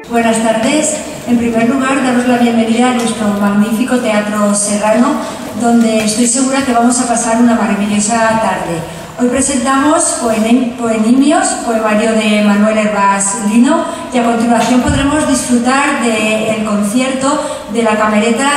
Buenas tardes. En primer lugar, daros la bienvenida a nuestro magnífico Teatro Serrano, donde estoy segura que vamos a pasar una maravillosa tarde. Hoy presentamos Poenimios, poemario de Manuel Hervás Lino, y a continuación podremos disfrutar del concierto de la Camerata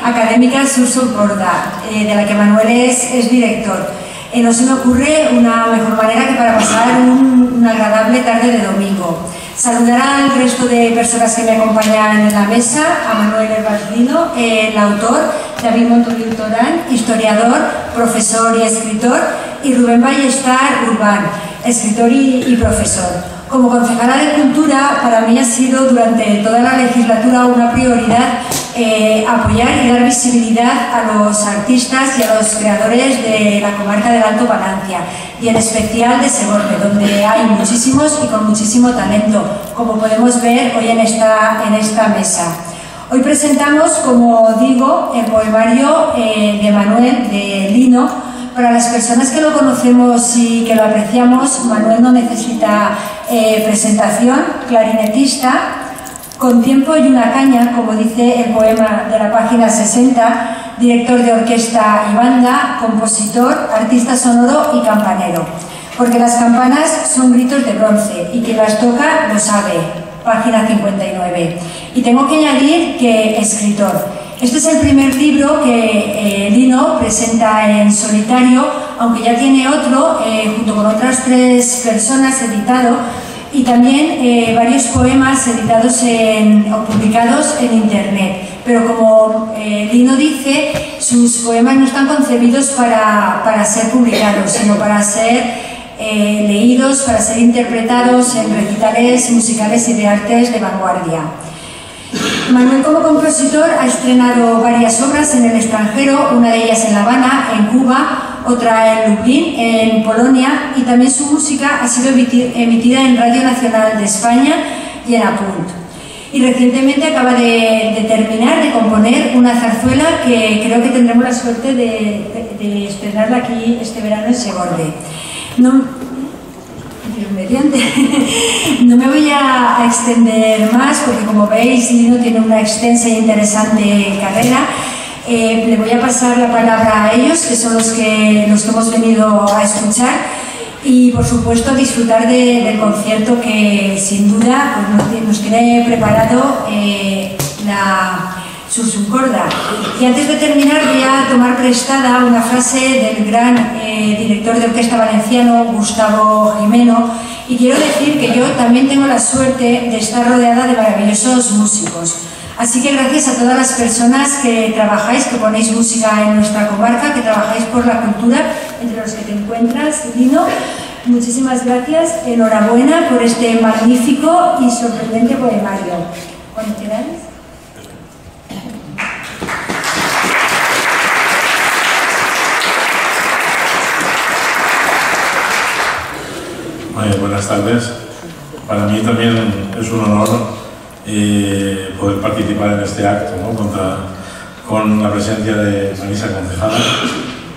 Académica Suso Corda, de la que Manuel es director. No se me ocurre una mejor manera que para pasar una agradable tarde de domingo. Saludar al resto de personas que me acompañan en la mesa: a Manuel Hervás Lino, el autor; David Montoliu Torán, historiador, profesor y escritor; y Rubén Ballestar Urbán, escritor y profesor. Como concejala de Cultura, para mí ha sido durante toda la legislatura una prioridad apoyar y dar visibilidad a los artistas y a los creadores de la comarca del Alto Palancia, y en especial de Segorbe, donde hay muchísimos y con muchísimo talento, como podemos ver hoy en esta mesa. Hoy presentamos, como digo, el poemario de Manuel de Lino. Para las personas que lo conocemos y que lo apreciamos, Manuel no necesita presentación. Clarinetista, con tiempo y una caña, como dice el poema de la página 60, director de orquesta y banda, compositor, artista sonoro y campanero. Porque las campanas son gritos de bronce y quien las toca lo sabe, página 59. Y tengo que añadir que escritor. Este es el primer libro que Lino presenta en solitario, aunque ya tiene otro, junto con otras 3 personas, editado, y también varios poemas editados o publicados en internet. Pero como Lino dice, sus poemas no están concebidos para ser publicados, sino para ser leídos, para ser interpretados en recitales musicales y de artes de vanguardia. Manuel, como compositor, ha estrenado varias obras en el extranjero, una de ellas en La Habana, en Cuba, otra en Lublin, en Polonia, y también su música ha sido emitida en Radio Nacional de España y en Apunt. Y recientemente acaba de terminar de componer una zarzuela que creo que tendremos la suerte de estrenarla aquí este verano en Segorbe. No me voy a extender más porque, como veis, Lino tiene una extensa e interesante carrera. Le voy a pasar la palabra a ellos, que son los que hemos venido a escuchar, y por supuesto disfrutar del concierto que sin duda pues, nos tiene preparado la Suso Corda. Y antes de terminar voy a tomar prestada una frase del gran director de orquesta valenciano, Gustavo Jimeno, y quiero decir que yo también tengo la suerte de estar rodeada de maravillosos músicos. Así que gracias a todas las personas que trabajáis, que ponéis música en nuestra comarca, que trabajáis por la cultura, entre los que te encuentras, Lino. Muchísimas gracias, enhorabuena por este magnífico y sorprendente poemario. Cuando queráis. Buenas tardes. Para mí también es un honor poder participar en este acto, ¿no? Con la presencia de Marisa concejala,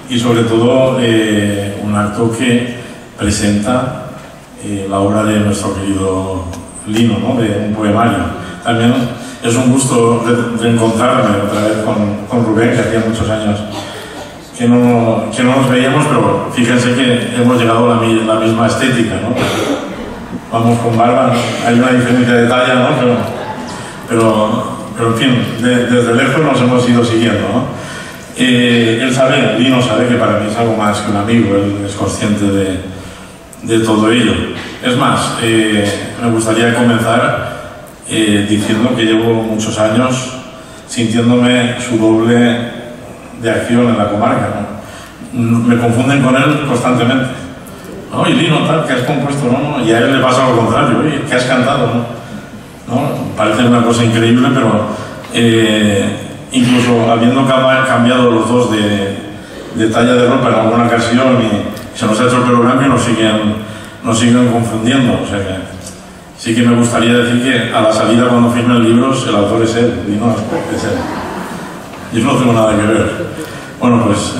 y sobre todo un acto que presenta la obra de nuestro querido Lino, ¿no? De un poemario. También es un gusto reencontrarme otra vez con Rubén, que hacía muchos años que no nos veíamos, pero fíjense que hemos llegado a la misma estética, ¿no? Vamos con barba, ¿no? Hay una diferencia de talla, ¿no? Pero en fin, desde lejos nos hemos ido siguiendo, ¿no? Él sabe, Lino sabe que para mí es algo más que un amigo, él es consciente de todo ello. Es más, me gustaría comenzar diciendo que llevo muchos años sintiéndome su doble de acción en la comarca, ¿no? Me confunden con él constantemente. ¿No? Y Lino, tal, que has compuesto, ¿no? Y a él le pasa lo contrario, oye, que has cantado, ¿no? Parece una cosa increíble, pero incluso habiendo cambiado los dos de talla de ropa en alguna ocasión y se nos ha hecho el pelo blanco y nos siguen confundiendo. O sea que sí que me gustaría decir que a la salida, cuando firmen libros, el autor es él, Lino es él. Yo no tengo nada que ver. Bueno, pues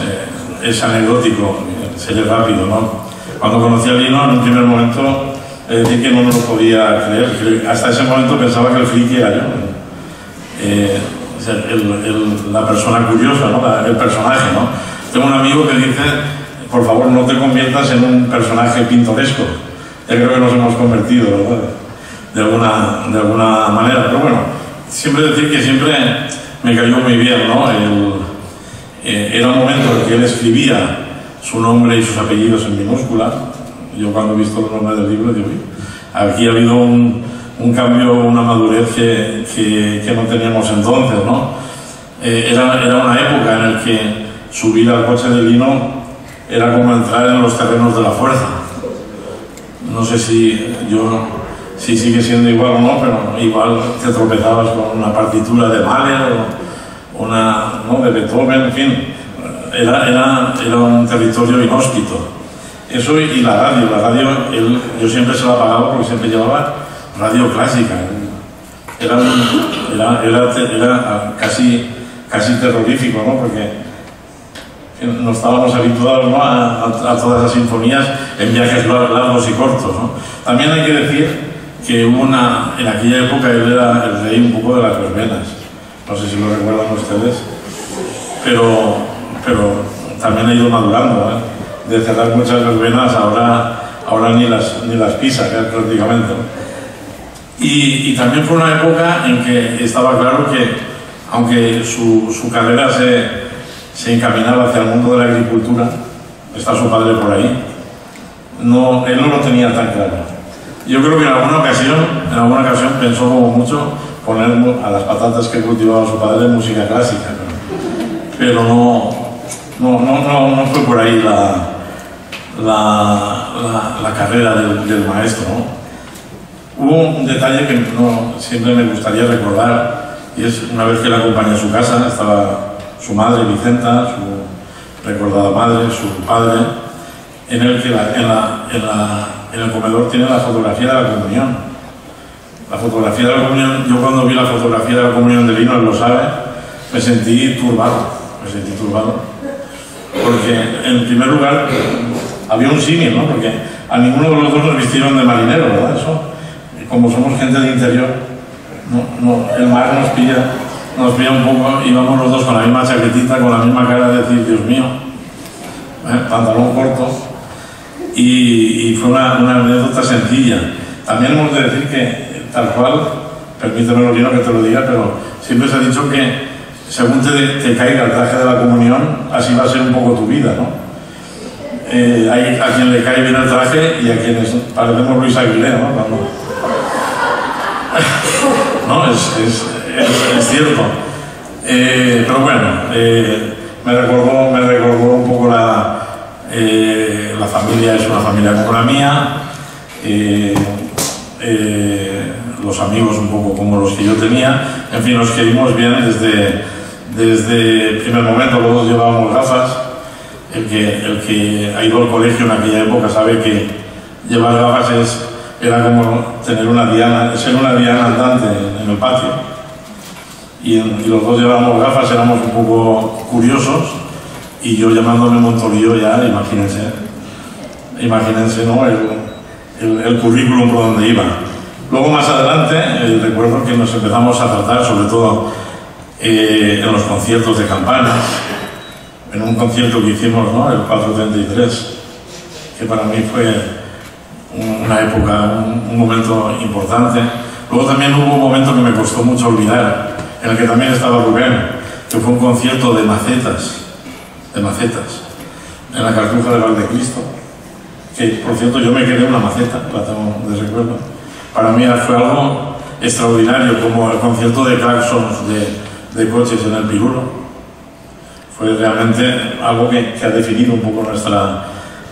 es anecdótico, seré rápido, ¿no? Cuando conocí a Lino, en un primer momento Es decir, que no me lo podía creer. Hasta ese momento pensaba que el friki era yo. O sea, la persona curiosa, ¿no? El personaje, ¿no? Tengo un amigo que dice, por favor, no te conviertas en un personaje pintoresco. Ya creo que nos hemos convertido, ¿verdad? De alguna manera. Pero bueno, siempre decir que siempre me cayó muy bien, ¿no? Era un momento en que él escribía su nombre y sus apellidos en minúscula. Yo cuando he visto los nombres del libro digo, aquí ha habido un cambio, una madurez que no teníamos entonces, ¿no? Era una época en la que subir al coche de Lino era como entrar en los terrenos de la fuerza. No sé si sigue siendo igual o no, pero igual te tropezabas con una partitura de Mahler o ¿no? de Beethoven, en fin. Era un territorio inhóspito. Eso y la radio. Yo siempre se la pagaba porque siempre llevaba radio clásica. Era casi terrorífico, ¿no? Porque no estábamos habituados, ¿no? a todas las sinfonías en viajes largos y cortos, ¿no? También hay que decir que hubo en aquella época él era el rey un poco de las verbenas. No sé si lo recuerdan ustedes, pero también ha ido madurando, ¿eh? De cerrar muchas verbenas, ahora ni las pisa, prácticamente, ¿no? Y también fue una época en que estaba claro que, aunque su carrera se encaminaba hacia el mundo de la agricultura, está su padre por ahí, él no lo tenía tan claro. Yo creo que en alguna ocasión pensó como mucho poner a las patatas que cultivaba su padre música clásica, pero no fue por ahí la carrera del maestro, ¿no? Hubo un detalle que siempre me gustaría recordar, y es una vez que le acompañé a su casa, estaba su madre Vicenta, su recordada madre, su padre, en el que en el comedor tiene la fotografía de la comunión. La fotografía de la comunión, yo cuando vi la fotografía de la comunión de Lino, él lo sabe, me sentí turbado, porque en primer lugar había un símil, ¿no? Porque a ninguno de los dos nos vistieron de marinero, ¿verdad? Eso, como somos gente de interior, el mar nos pilla un poco, íbamos los dos con la misma chaquetita, con la misma cara de decir, Dios mío, pantalón corto, y fue una anécdota sencilla. También hemos de decir que, tal cual, permíteme Lino que te lo diga, pero siempre se ha dicho que según te caiga el traje de la comunión, así va a ser un poco tu vida, ¿no? Hay a quien le cae bien el traje y a quienes parecemos Luis Aguilera, ¿no? No, es cierto. Pero bueno, me recordó un poco la familia, es una familia como la mía, los amigos un poco como los que yo tenía, en fin, nos querimos bien desde el primer momento. Los dos llevábamos gafas. El que ha ido al colegio en aquella época sabe que llevar gafas era como tener ser una diana andante en el patio. Y los dos llevábamos gafas, éramos un poco curiosos, y yo llamándome Montolío ya, imagínense, ¿no? el currículum por donde iba. Luego más adelante, recuerdo que nos empezamos a tratar, sobre todo en los conciertos de campanas, en un concierto que hicimos, ¿no? El 433, que para mí fue una época, un momento importante. Luego también hubo un momento que me costó mucho olvidar, en el que también estaba Rubén, que fue un concierto de macetas, en la Cartuja de Valdecristo, que por cierto yo me quedé una maceta, la tengo de recuerdo. Para mí fue algo extraordinario, como el concierto de claxons de coches en el Pirulo. Fue realmente algo que ha definido un poco nuestra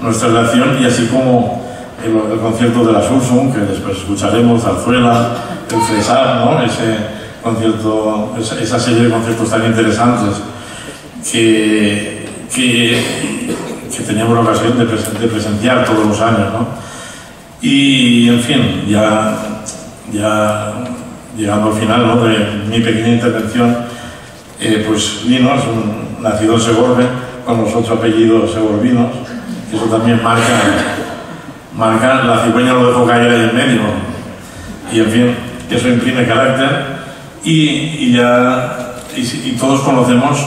relación, y así como el concierto de la Sursum, que después escucharemos, Zarzuela, el Fresar, ¿no? Ese concierto, esa serie de conciertos tan interesantes que teníamos la ocasión de presenciar todos los años, ¿no? Y en fin, ya llegando al final, ¿no? De mi pequeña intervención, pues Lino es nacido en Segorbe, con los 8 apellidos segorbinos, que eso también marca marcar, la cigüeña lo dejó caer ahí en medio, y en fin, eso imprime carácter, y todos conocemos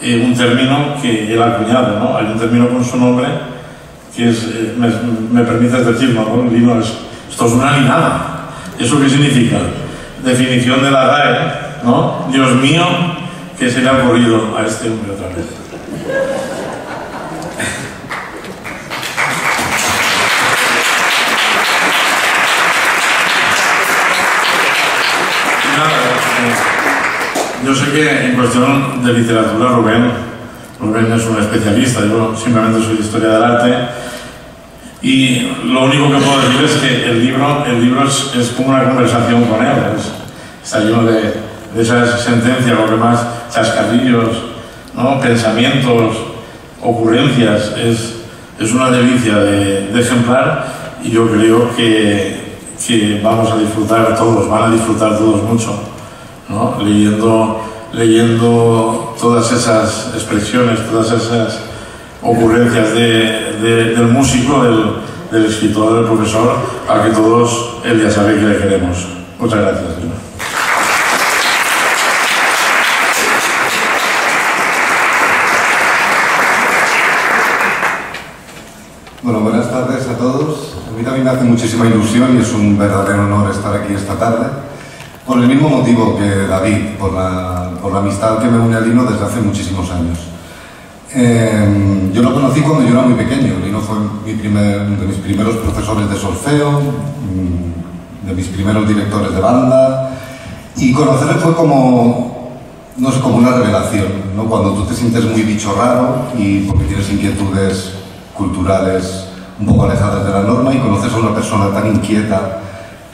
un término que él ha acuñado, ¿no? Hay un término con su nombre que es, me permites decirlo, ¿no? Lino, esto es una linada. ¿Eso qué significa? Definición de la RAE, ¿no? Dios mío, ¿qué se le ha ocurrido a este hombre otra vez? Yo sé que en cuestión de literatura Rubén es un especialista, yo simplemente soy de historia del arte, y lo único que puedo decir es que el libro es como una conversación con él, está lleno de esas sentencias, lo que más, chascarrillos, ¿no? Pensamientos, ocurrencias, es una delicia de ejemplar, y yo creo que vamos a disfrutar todos, van a disfrutar todos mucho, ¿no? Leyendo todas esas expresiones, todas esas ocurrencias del músico, del escritor, del profesor, a que todos él ya sabe que le queremos. Muchas gracias. Bueno, buenas tardes a todos. A mí también me hace muchísima ilusión y es un verdadero honor estar aquí esta tarde. Por el mismo motivo que David, por la amistad que me une a Lino desde hace muchísimos años. Yo lo conocí cuando yo era muy pequeño. Lino fue uno de mis primeros profesores de solfeo, de mis primeros directores de banda, y conocerle fue como, no sé, como una revelación, ¿no? Cuando tú te sientes muy bicho raro y porque tienes inquietudes culturales un poco alejadas de la norma y conoces a una persona tan inquieta,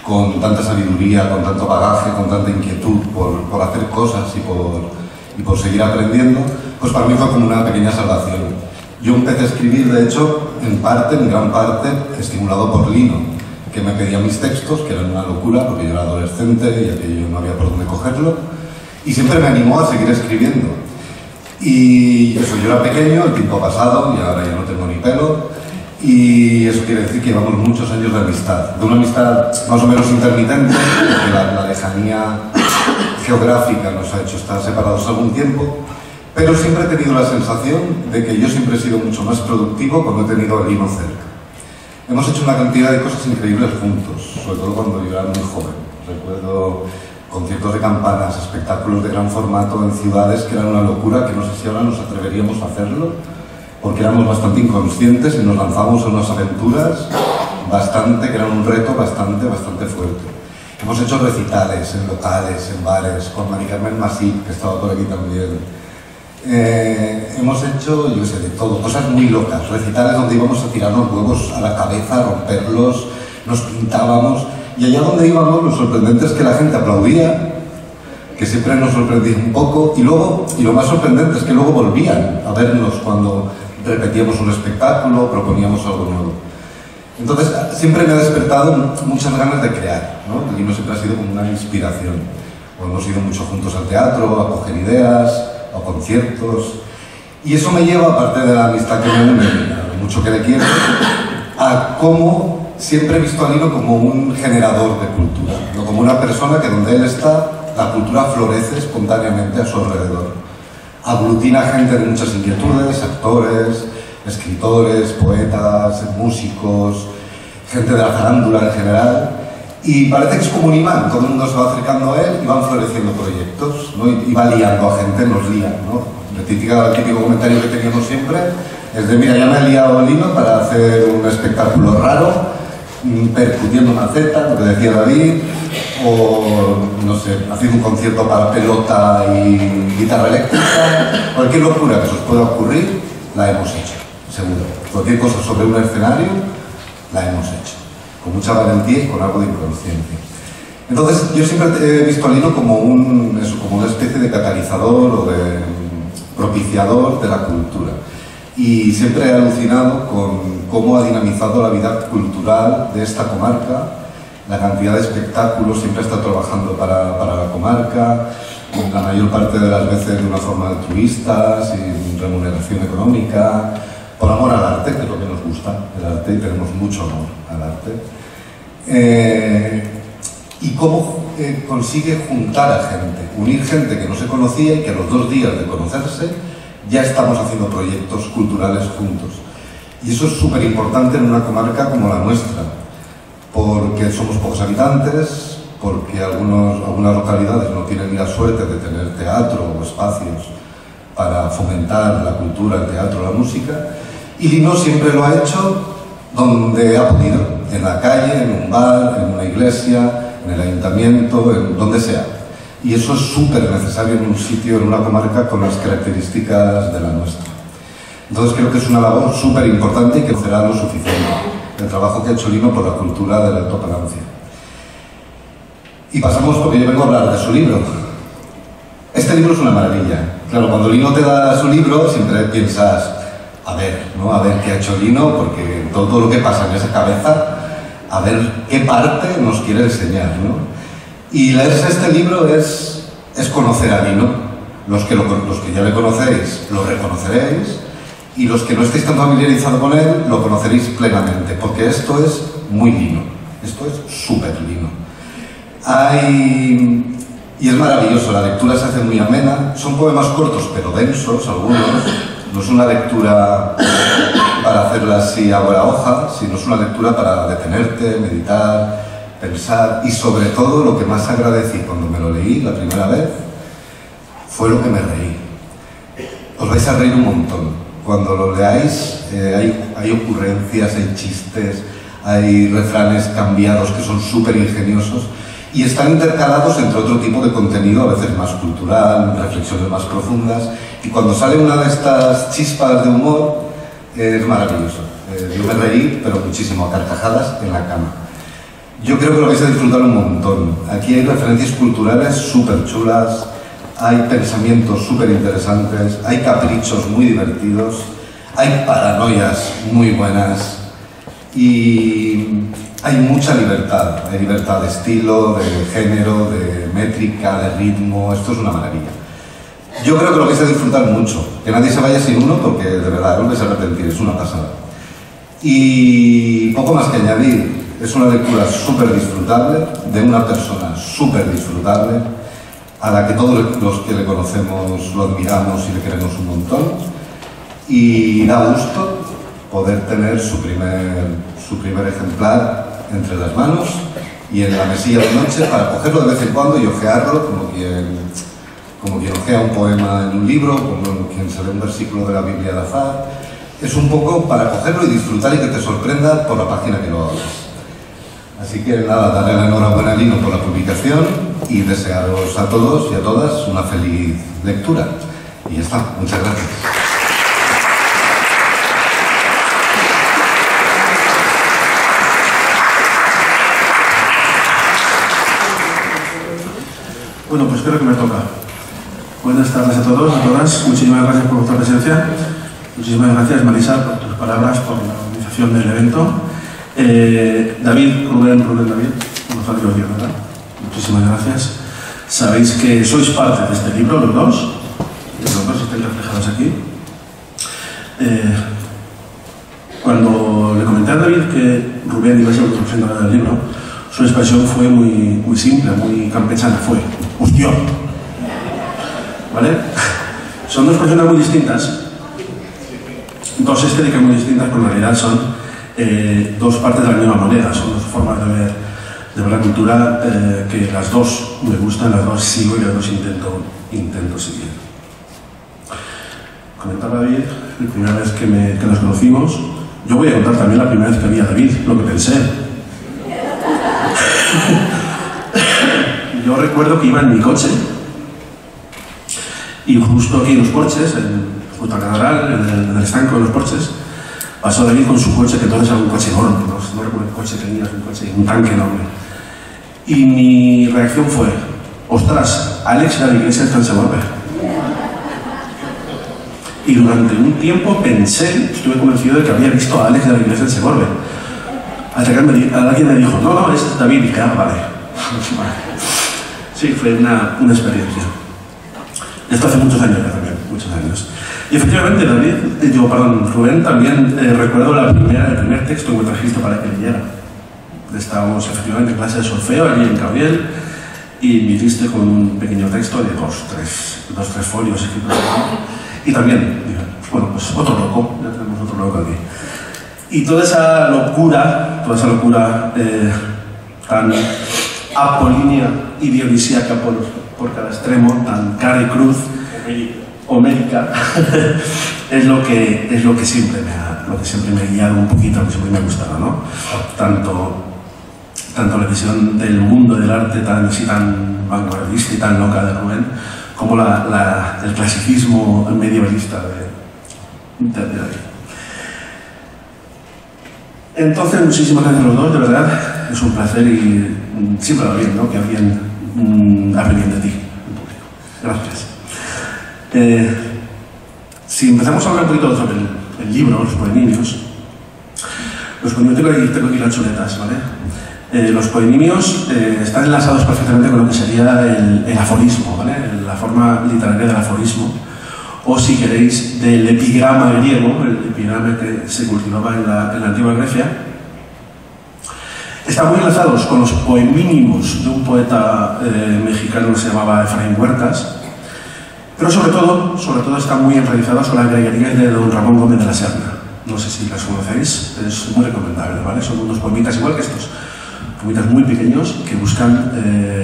con tanta sabiduría, con tanto bagaje, con tanta inquietud por hacer cosas y por seguir aprendiendo, pues para mí fue como una pequeña salvación. Yo empecé a escribir, de hecho, en gran parte, estimulado por Lino, que me pedía mis textos, que eran una locura, porque yo era adolescente y aquello no había por dónde cogerlo, y siempre me animó a seguir escribiendo. Y eso, yo era pequeño, el tiempo ha pasado, y ahora ya no tengo ni pelo, y eso quiere decir que llevamos muchos años de amistad, de una amistad más o menos intermitente, porque la lejanía geográfica nos ha hecho estar separados algún tiempo, pero siempre he tenido la sensación de que yo siempre he sido mucho más productivo cuando he tenido a Lino cerca. Hemos hecho una cantidad de cosas increíbles juntos, sobre todo cuando yo era muy joven. Recuerdo conciertos de campanas, espectáculos de gran formato en ciudades que eran una locura, que no sé si ahora nos atreveríamos a hacerlo, porque éramos bastante inconscientes y nos lanzamos a unas aventuras que eran un reto bastante fuerte. Hemos hecho recitales en locales, en bares, con Mari Carmen Masip, que estaba por aquí también. Hemos hecho, yo sé, de todo, cosas muy locas, recitales donde íbamos a tirarnos huevos a la cabeza, a romperlos, nos pintábamos, y allá donde íbamos lo sorprendente es que la gente aplaudía, que siempre nos sorprendía un poco, y lo más sorprendente es que luego volvían a vernos cuando repetíamos un espectáculo, proponíamos algo nuevo. Entonces, siempre me ha despertado muchas ganas de crear, ¿no? Lino siempre ha sido como una inspiración. O hemos ido mucho juntos al teatro, a coger ideas, a conciertos, y eso me lleva, aparte de la amistad que me une, a lo mucho que le quiero, a cómo siempre he visto a Lino como un generador de cultura, ¿no? Como una persona que donde él está, la cultura florece espontáneamente a su alrededor. Aglutina gente de muchas inquietudes, actores, escritores, poetas, músicos, gente de la farándula en general, y parece que es como un imán, todo el mundo se va acercando a él y van floreciendo proyectos, ¿no? Y va liando a gente, nos lía, ¿no? El típico comentario que teníamos siempre es de, mira, ya me he liado Lino para hacer un espectáculo raro, percutiendo una zeta, lo que decía David, o, no sé, haciendo un concierto para pelota y guitarra eléctrica. Cualquier locura que se os pueda ocurrir, la hemos hecho, seguro. Cualquier cosa sobre un escenario, la hemos hecho, con mucha valentía y con algo de inconsciencia. Entonces, yo siempre he visto a Lino como una especie de catalizador o de propiciador de la cultura. Y siempre he alucinado con cómo ha dinamizado la vida cultural de esta comarca, la cantidad de espectáculos, siempre está trabajando para la comarca, la mayor parte de las veces de una forma altruista, sin remuneración económica, por amor al arte, que es lo que nos gusta, el arte, y tenemos mucho amor al arte. Y cómo consigue juntar a gente, unir gente que no se conocía y que a los 2 días de conocerse ya estamos haciendo proyectos culturales juntos. Y eso es súper importante en una comarca como la nuestra, porque somos pocos habitantes, porque algunas localidades no tienen ni la suerte de tener teatro o espacios para fomentar la cultura, el teatro, la música, y Lino siempre lo ha hecho donde ha podido, en la calle, en un bar, en una iglesia, en el ayuntamiento, en donde sea. Y eso es súper necesario en un sitio, en una comarca con las características de la nuestra. Entonces creo que es una labor súper importante y que no será lo suficiente, el trabajo que ha hecho Lino por la cultura del Alto Palancia. Y pasamos, porque yo vengo a hablar de su libro. Este libro es una maravilla. Claro, cuando Lino te da su libro, siempre piensas, a ver, ¿no? A ver qué ha hecho Lino, porque todo lo que pasa en esa cabeza, a ver qué parte nos quiere enseñar, ¿no? Y leerse este libro es conocer a Lino. Los que ya le conocéis, lo reconoceréis, y los que no estéis tan familiarizados con él, lo conoceréis plenamente, porque esto es muy Lino, esto es súper Lino. Y es maravilloso, la lectura se hace muy amena, son poemas cortos pero densos algunos, no es una lectura para hacerla así a la hoja, sino es una lectura para detenerte, meditar, pensar, y sobre todo lo que más agradecí cuando me lo leí la primera vez fue lo que me reí. Os vais a reír un montón. Cuando lo leáis hay ocurrencias, hay chistes, hay refranes cambiados que son súper ingeniosos y están intercalados entre otro tipo de contenido, a veces más cultural, reflexiones más profundas, y cuando sale una de estas chispas de humor es maravilloso. Yo me reí, pero muchísimo, a carcajadas en la cama. Yo creo que lo vais a disfrutar un montón. Aquí hay referencias culturales súper chulas, hay pensamientos súper interesantes, hay caprichos muy divertidos, hay paranoias muy buenas y hay mucha libertad. Hay libertad de estilo, de género, de métrica, de ritmo. Esto es una maravilla. Yo creo que lo vais a disfrutar mucho, que nadie se vaya sin uno porque de verdad no vais a arrepentir, es una pasada. Y poco más que añadir, es una lectura súper disfrutable, de una persona súper disfrutable, a la que todos los que le conocemos lo admiramos y le queremos un montón, y da gusto poder tener su primer ejemplar entre las manos y en la mesilla de noche para cogerlo de vez en cuando y ojearlo como quien ojea un poema en un libro, como quien se lee un versículo de la Biblia al azar. Es un poco para cogerlo y disfrutar y que te sorprenda por la página que lo abres. Así que nada, darle la enhorabuena a Lino por la publicación y desearos a todos y a todas una feliz lectura. Y ya está, muchas gracias. Bueno, pues creo que me toca. Buenas tardes a todos, a todas. Muchísimas gracias por vuestra presencia. Muchísimas gracias, Marisa, por tus palabras, por la organización del evento. Rubén David, Gonzalo Rodríguez, ¿verdad? Muchísimas gracias. Sabéis que sois parte de este libro, los dos estáis reflejados aquí. Cuando le comenté a David que Rubén iba a ser el presentador del libro, su expresión fue muy simple, muy campechana, fue ¡hostia! ¿Vale? Son dos personas muy distintas, dos estéticas muy distintas, pero en realidad son dos partes de la misma moneda, son dos formas de ver la cultura que las dos me gustan, las dos sigo y las dos intento seguir. Comentaba David, la primera vez que nos conocimos, yo voy a contar también la primera vez que vi a David, lo que pensé. Yo recuerdo que iba en mi coche y justo aquí en los porches, junto a la catedral, en el estanco de los porches, pasó David con su coche, que entonces era un coche enorme, no recuerdo el coche que tenía, un tanque enorme. Y mi reacción fue, ostras, Alex era de la iglesia de San Segovia. Y durante un tiempo estuve convencido de que había visto a Alex de la iglesia de Segovia. Hasta que alguien me dijo, no, ese es David, y que vale. Sí, fue una experiencia. Esto hace muchos años ya también, muchos años. Y efectivamente, Rubén, también recuerdo el primer texto que me trajiste para que leyera. Estábamos efectivamente en clase de solfeo allí en Cabriel y me hiciste con un pequeño texto de dos, tres folios escritos. Y también, bueno, pues otro loco, ya tenemos otro loco aquí. Y toda esa locura tan apolínea y dionisíaca por cada extremo, tan cara y cruz, homérica, es lo que siempre me ha guiado un poquito, lo que siempre me ha gustado, ¿no? Tanto la visión del mundo del arte tan vanguardista y tan loca de Rubén, como el clasicismo medievalista de David. Entonces, muchísimas gracias a los dos, de verdad, es un placer y siempre va bien, ¿no? Que alguien hable bien de ti en público. Gracias. Si empezamos a hablar un poquito sobre el libro, los poeminios, tengo aquí las chuletas, ¿vale? Los poeminios están enlazados perfectamente con lo que sería el aforismo, ¿vale? La forma literaria del aforismo, o si queréis, del epigrama griego, el epigrama que se cultivaba en la antigua Grecia. Están muy enlazados con los poemínimos de un poeta mexicano que se llamaba Efraín Huertas, pero sobre todo están muy enraizados con las greguerías de don Ramón Gómez de la Serna. No sé si las conocéis, es muy recomendable, ¿vale? Son unos poemitas igual que estos, poemitas muy pequeños que buscan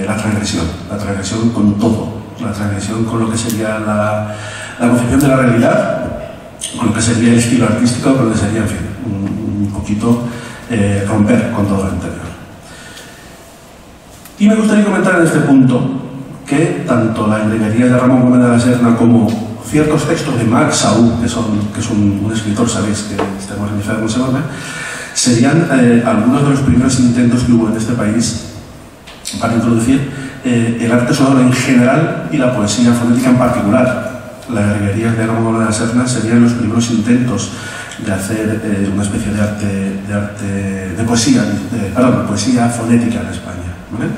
la transgresión con todo, la transgresión con lo que sería la concepción de la realidad, con lo que sería el estilo artístico, con lo que sería, en fin, un poquito romper con todo lo anterior. Y me gustaría comentar en este punto que tanto la greguería de Ramón Gómez de la Serna como ciertos textos de Marc Saúl, que es un escritor, sabéis, que está organizado en Barcelona, serían algunos de los primeros intentos que hubo en este país para introducir el arte sonoro en general y la poesía fonética en particular. Las greguerías de Ramón Gómez de la Serna serían los primeros intentos de hacer una especie de poesía fonética en España, ¿vale?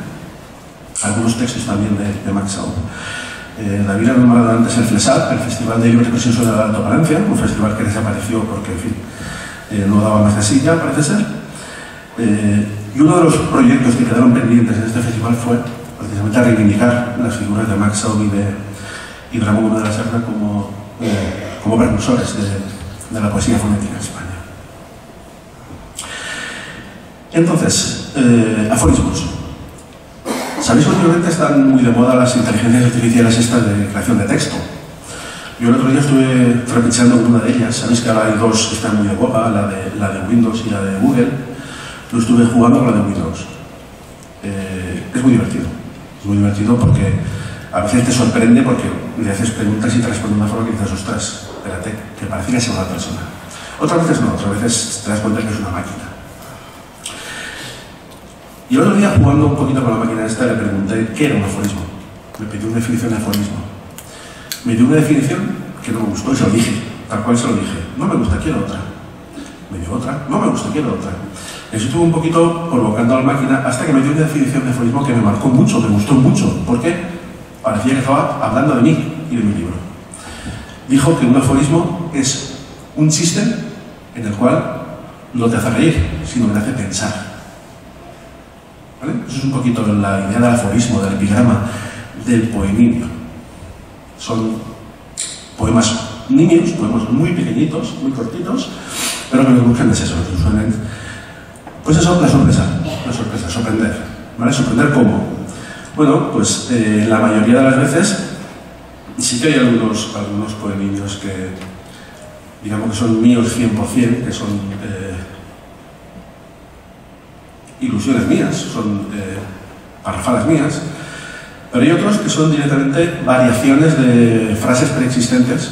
Algunos textos también de Marc Saúl. David ha nombrado antes el FLESAP, el Festival de Libros de Expresión Sonora de Alto Palencia, un festival que desapareció porque, en fin, no daba más de sí ya, parece ser. Y uno de los proyectos que quedaron pendientes en este festival fue precisamente reivindicar las figuras de Marc Saúl y Ramón Gómez de la Serna como precursores de la poesía fonética en España. Entonces, aforismos. Sabéis que últimamente están muy de moda las inteligencias artificiales estas de creación de texto. Yo el otro día estuve trapicheando con una de ellas. Sabéis que ahora hay dos que están muy de moda, la de Windows y la de Google. Yo estuve jugando con la de Windows. Es muy divertido. Es muy divertido porque a veces te sorprende porque le haces preguntas y te responde de una forma que dices, ostras, espérate, que parece que es una persona. Otras veces no, otras veces te das cuenta que es una máquina. Y el otro día, jugando un poquito con la máquina esta, le pregunté qué era un aforismo. Me pidió una definición de aforismo. Me dio una definición que no me gustó y se lo dije, tal cual se lo dije. No me gusta, quiero otra. Me dio otra, no me gusta, quiero otra. Eso estuvo un poquito provocando a la máquina hasta que me dio una definición de aforismo que me marcó mucho, me gustó mucho. ¿Por qué? Parecía que estaba hablando de mí y de mi libro. Dijo que un aforismo es un chiste en el cual no te hace reír, sino que te hace pensar. ¿Vale? Eso es un poquito la idea del aforismo, del epigrama, del poeminio. Son poemas niños, poemas muy pequeñitos, muy cortitos, pero que lo que buscan es eso, usualmente. Pues eso, la sorpresa, sorprender. ¿Vale? ¿Sorprender cómo? Bueno, pues la mayoría de las veces sí que hay algunos poemillos que, digamos que son míos 100%, que son ilusiones mías, son parrafadas mías, pero hay otros que son directamente variaciones de frases preexistentes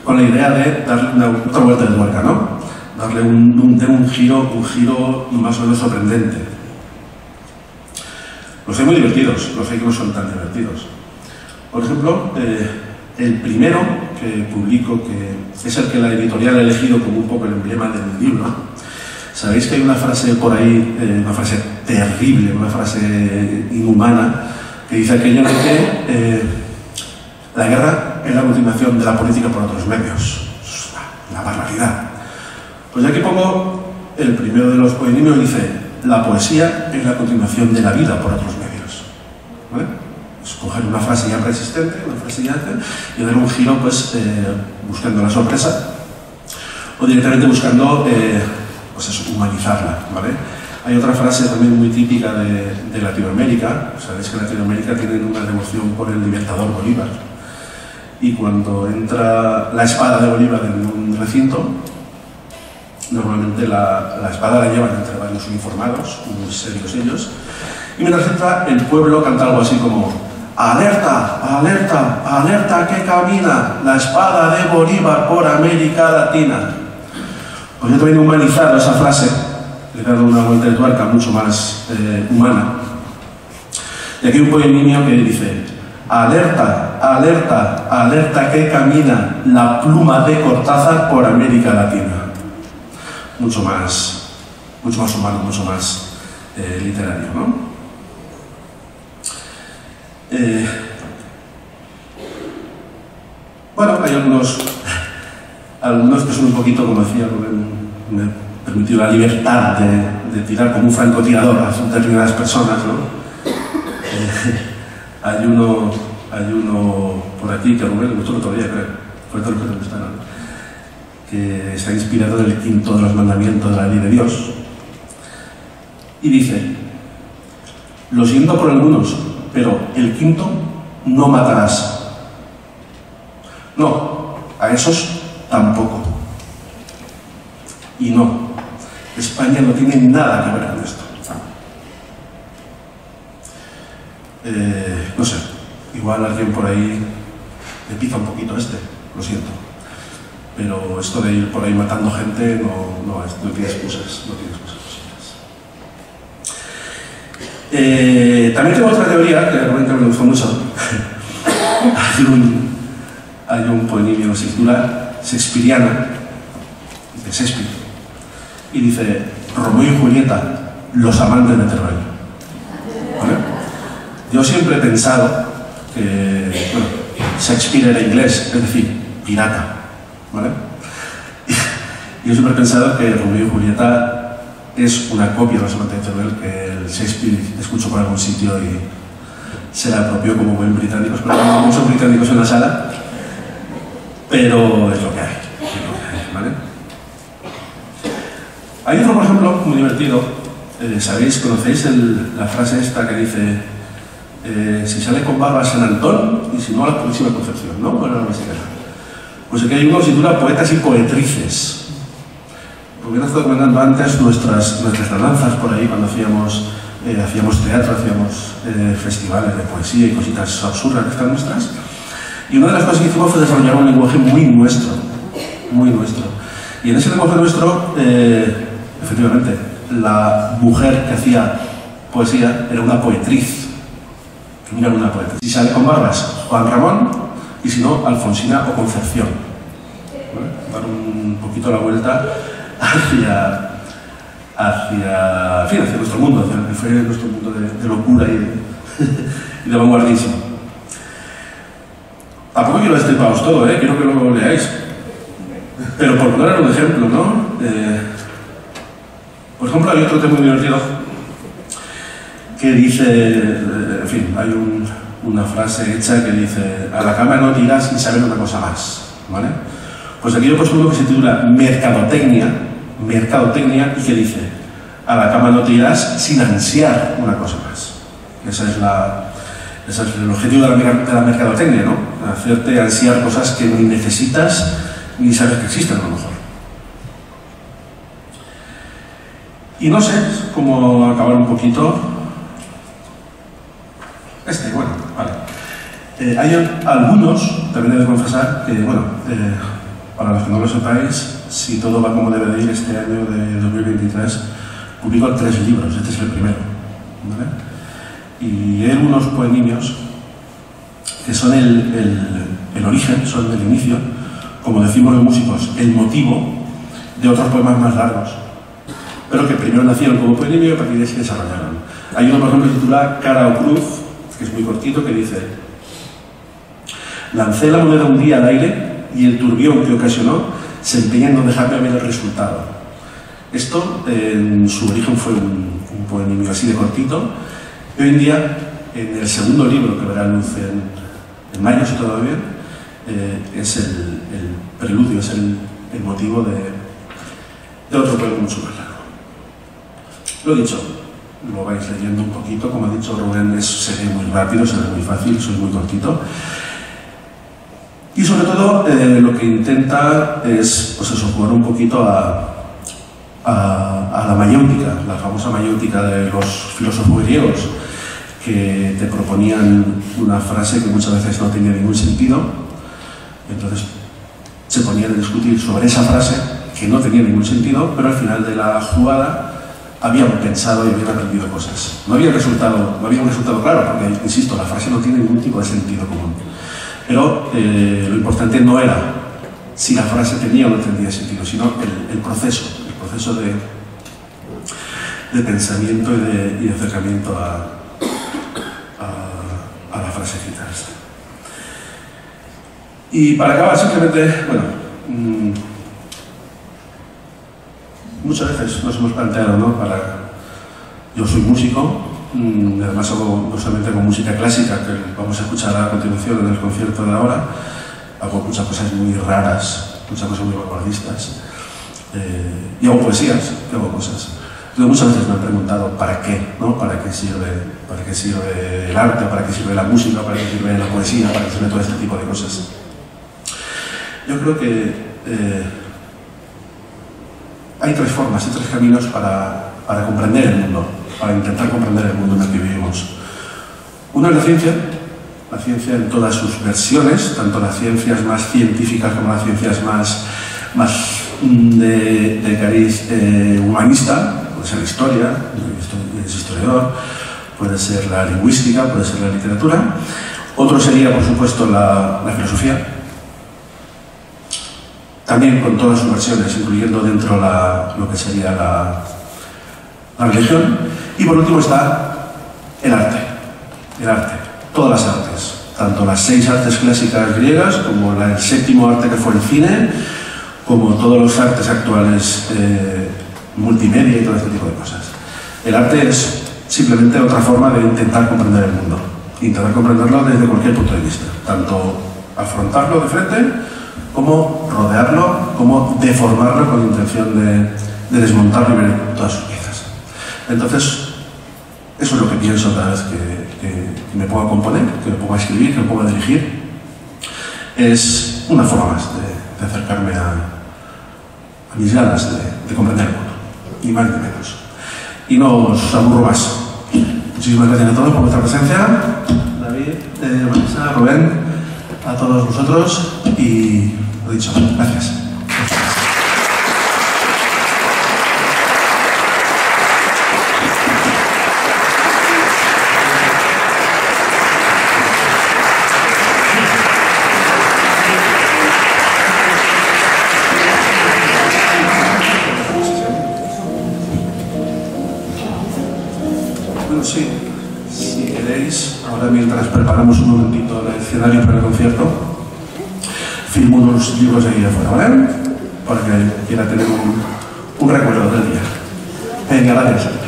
con la idea de darle otra vuelta de tuerca, ¿no? Darle un giro más o menos sorprendente. Los hay muy divertidos, los hay que no son tan divertidos. Por ejemplo, el primero que publico, que es el que la editorial ha elegido como un poco el emblema del libro. Sabéis que hay una frase por ahí, una frase terrible, una frase inhumana, que dice aquello de que La guerra es la continuación de la política por otros medios. Es una barbaridad. Pues aquí pongo el primero de los poemarios, dice: la poesía es la continuación de la vida por otros medios. ¿Vale? Es coger una frase ya preexistente, una frase ya y dar un giro, pues, buscando la sorpresa o directamente buscando pues eso, humanizarla, ¿vale? Hay otra frase también muy típica de Latinoamérica. Sabéis que en Latinoamérica tienen una devoción por el libertador Bolívar, y cuando entra la espada de Bolívar en un recinto, normalmente la espada la llevan entre varios uniformados, muy serios ellos, y mientras entra el pueblo canta algo así como: alerta, alerta, alerta que camina la espada de Bolívar por América Latina. Pues yo también he humanizado esa frase, le he dado una vuelta de tuerca mucho más humana. Y aquí un poemillo que dice: alerta, alerta, alerta que camina la pluma de Cortázar por América Latina. Mucho más humano, mucho más literario, ¿no? Bueno, hay algunos que son un poquito, como decía Rubén, me permitió la libertad de tirar como un francotirador a determinadas personas, ¿no? Hay uno por aquí que a Rubén le gustó el otro día, creo, fue todo lo que te gusta, ¿no? Que está inspirado en el quinto de los mandamientos de la ley de Dios, y dice: lo siento por algunos, pero el quinto: no matarás. No, a esos tampoco. Y no, España no tiene nada que ver con esto. No sé, igual alguien por ahí le pica un poquito lo siento. Pero esto de ir por ahí matando gente no tiene excusas, no tiene excusas posibles. También tengo otra teoría que realmente me gustó mucho. Hay un poemillo que se titula Shakespeareana, de Shakespeare, y dice: Romeo y Julieta, los amantes de terreno. ¿Vale? Yo siempre he pensado que, bueno, Shakespeare era inglés, es decir, pirata, ¿vale? Yo siempre he pensado que Romeo y Julieta es una copia de los amantes de terreno que el Shakespeare escuchó por algún sitio y se la apropió como buen británico. Pero hay muchos británicos en la sala, pero es lo que hay, ¿vale? Hay otro, por ejemplo, muy divertido. ¿Sabéis, conocéis la frase esta que dice: si sale con barba San Antón y si no a la Purísima Concepción, ¿no? Bueno, no sé qué. Pues aquí hay uno que se titula Poetas y Poetrices. Porque he estado comentando antes nuestras danzas por ahí cuando hacíamos teatro, hacíamos festivales de poesía y cositas absurdas que están nuestras. Y una de las cosas que hicimos fue desarrollar un lenguaje muy nuestro, muy nuestro. Y en ese lenguaje nuestro, efectivamente, la mujer que hacía poesía era una poetriz. Mira, una poetriz. Si sale con barbas, Juan Ramón, y si no, Alfonsina o Concepción. ¿Vale? Dar un poquito la vuelta hacia nuestro mundo, hacia el que fue nuestro mundo de locura y de vanguardismo. Tampoco quiero destriparos todo, quiero que lo leáis. Pero por poner un ejemplo, ¿no? Por ejemplo, hay otro tema muy divertido que dice, en fin, hay una frase hecha que dice: a la cama no te irás sin saber una cosa más, ¿vale? Pues aquí yo he puesto uno que se titula Mercadotecnia, y que dice: a la cama no te irás sin ansiar una cosa más. Ese es el objetivo de la mercadotecnia, ¿no? Hacerte ansiar cosas que ni necesitas ni sabes que existen, a lo mejor. Y no sé cómo acabar un poquito. Bueno, vale. Hay algunos, también he de confesar, que, bueno, para los que no lo sepáis, si todo va como debe de ir este año de 2023, publico 3 libros, este es el primero, ¿vale? Y hay algunos poemillos que son el origen, son el inicio, como decimos los músicos, el motivo de otros poemas más largos, pero que primero nacieron como poemillo y a partir de ahí se desarrollaron. Hay uno, por ejemplo, que se titula Cara o Cruz, que es muy cortito, que dice: Lancé la moneda un día al aire y el turbión que ocasionó se empeña en no dejarme ver el resultado. Esto en su origen fue un poemillo así de cortito, y hoy en día, en el segundo libro que verá luz en mayo, si todo va bien, es el preludio, es el motivo de otro poema mucho más largo. Lo dicho, lo vais leyendo un poquito, como ha dicho Rubén, se lee muy rápido, se lee muy fácil, soy muy cortito. Y sobre todo lo que intenta es, pues eso, jugar un poquito a la mayéutica, la famosa mayéutica de los filósofos griegos, que te proponían una frase que muchas veces no tenía ningún sentido, entonces se ponían a discutir sobre esa frase que no tenía ningún sentido, pero al final de la jugada habían pensado y habían aprendido cosas. No había un resultado claro, porque, insisto, la frase no tiene ningún tipo de sentido común. Pero lo importante no era si la frase tenía o no tenía sentido, sino el proceso de pensamiento y de acercamiento a la frasecita esta. Y para acabar, simplemente, bueno, muchas veces nos hemos planteado, ¿no? Yo soy músico, además hago no solamente con música clásica, que vamos a escuchar a continuación en el concierto de ahora, hago muchas cosas muy raras, muchas cosas muy vanguardistas, y hago poesías, y hago cosas. Entonces, muchas veces me han preguntado ¿para qué? ¿No? ¿Para qué sirve el arte? ¿Para qué sirve la música? ¿Para qué sirve la poesía? ¿Para qué sirve todo este tipo de cosas? Yo creo que hay tres formas y tres caminos para comprender el mundo, para intentar comprender el mundo en el que vivimos. Uno es la ciencia en todas sus versiones, tanto las ciencias más científicas como las ciencias más de cariz humanista. Puede ser la historia, es historiador, puede ser la lingüística, puede ser la literatura. Otro sería, por supuesto, la filosofía, también con todas sus versiones, incluyendo dentro lo que sería la religión. Y por último está el arte, todas las artes, tanto las 6 artes clásicas griegas, como el séptimo arte que fue el cine, como todos los artes actuales, multimedia y todo este tipo de cosas. El arte es simplemente otra forma de intentar comprender el mundo, intentar comprenderlo desde cualquier punto de vista, tanto afrontarlo de frente, como rodearlo, como deformarlo con la intención de desmontarlo y ver todas sus piezas. Entonces, eso es lo que pienso cada vez que me pongo a componer, que me pongo a escribir, que me pongo a dirigir. Es una forma más de acercarme a mis ganas de comprender el mundo, ni más ni menos. Y no os aburro más. Muchísimas gracias a todos por vuestra presencia. David, Vanessa, Rubén, a todos vosotros y lo dicho, gracias. Sí, si queréis, ahora mientras preparamos un momentito el escenario para el concierto, firmo unos libros ahí afuera, ¿vale? Para que quiera tener un recuerdo del día. Venga, gracias.